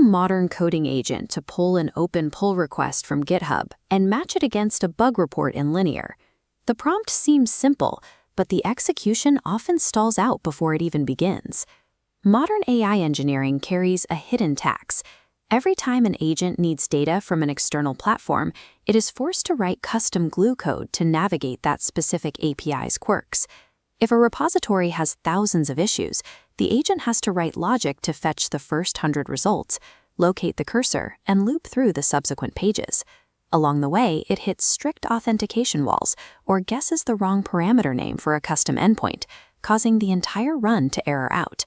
modern coding agent to pull an open pull request from GitHub and match it against a bug report in Linear. The prompt seems simple, but the execution often stalls out before it even begins. Modern AI engineering carries a hidden tax. Every time an agent needs data from an external platform, it is forced to write custom glue code to navigate that specific API's quirks. If a repository has thousands of issues, the agent has to write logic to fetch the first 100 results, locate the cursor, and loop through the subsequent pages. Along the way, it hits strict authentication walls or guesses the wrong parameter name for a custom endpoint, causing the entire run to error out.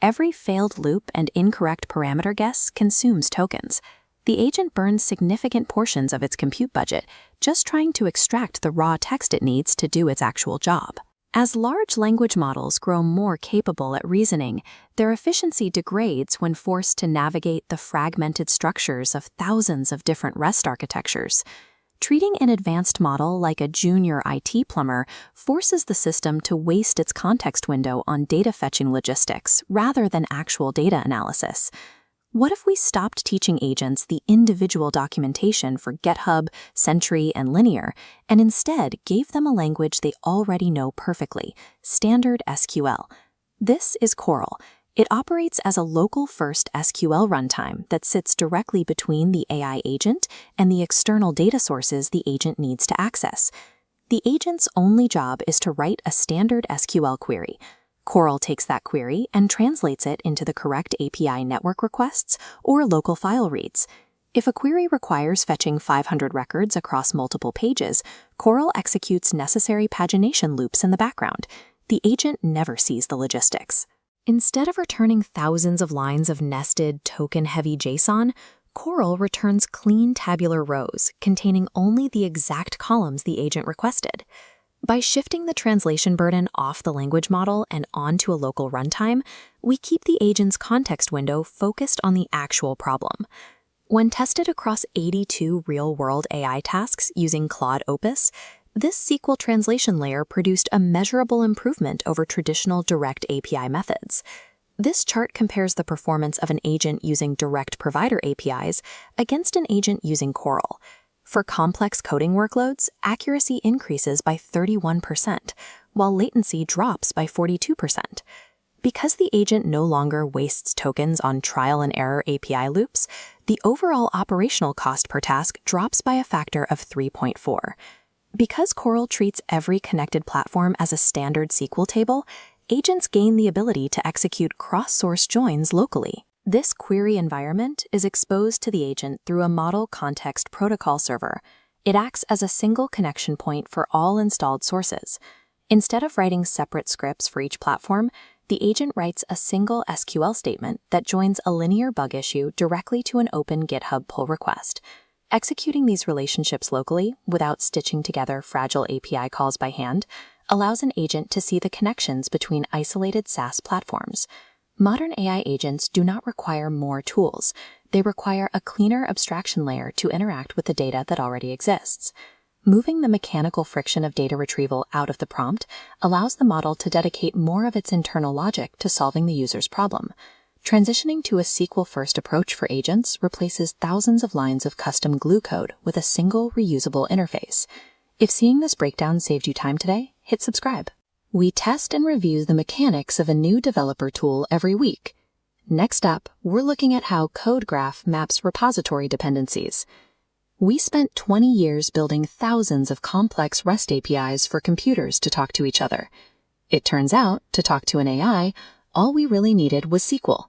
Every failed loop and incorrect parameter guess consumes tokens. The agent burns significant portions of its compute budget just trying to extract the raw text it needs to do its actual job. As large language models grow more capable at reasoning, their efficiency degrades when forced to navigate the fragmented structures of thousands of different REST architectures. Treating an advanced model like a junior IT plumber forces the system to waste its context window on data fetching logistics rather than actual data analysis. What if we stopped teaching agents the individual documentation for GitHub, Sentry, and Linear, and instead gave them a language they already know perfectly, standard SQL? This is Coral. It operates as a local-first SQL runtime that sits directly between the AI agent and the external data sources the agent needs to access. The agent's only job is to write a standard SQL query. Coral takes that query and translates it into the correct API network requests or local file reads. If a query requires fetching 500 records across multiple pages, Coral executes necessary pagination loops in the background. The agent never sees the logistics. Instead of returning thousands of lines of nested, token-heavy JSON, Coral returns clean tabular rows containing only the exact columns the agent requested. By shifting the translation burden off the language model and onto a local runtime, we keep the agent's context window focused on the actual problem. When tested across 82 real-world AI tasks using Claude Opus, this SQL translation layer produced a measurable improvement over traditional direct API methods. This chart compares the performance of an agent using direct provider APIs against an agent using Coral. For complex coding workloads, accuracy increases by 31%, while latency drops by 42%. Because the agent no longer wastes tokens on trial-and-error API loops, the overall operational cost per task drops by a factor of 3.4. Because Coral treats every connected platform as a standard SQL table, agents gain the ability to execute cross-source joins locally. This query environment is exposed to the agent through a model context protocol server. It acts as a single connection point for all installed sources. Instead of writing separate scripts for each platform, the agent writes a single SQL statement that joins a linear bug issue directly to an open GitHub pull request. Executing these relationships locally, without stitching together fragile API calls by hand, allows an agent to see the connections between isolated SaaS platforms. Modern AI agents do not require more tools. They require a cleaner abstraction layer to interact with the data that already exists. Moving the mechanical friction of data retrieval out of the prompt allows the model to dedicate more of its internal logic to solving the user's problem. Transitioning to a SQL-first approach for agents replaces thousands of lines of custom glue code with a single reusable interface. If seeing this breakdown saved you time today, hit subscribe. We test and review the mechanics of a new developer tool every week. Next up, we're looking at how CodeGraph maps repository dependencies. We spent 20 years building thousands of complex REST APIs for computers to talk to each other. It turns out, to talk to an AI, all we really needed was SQL.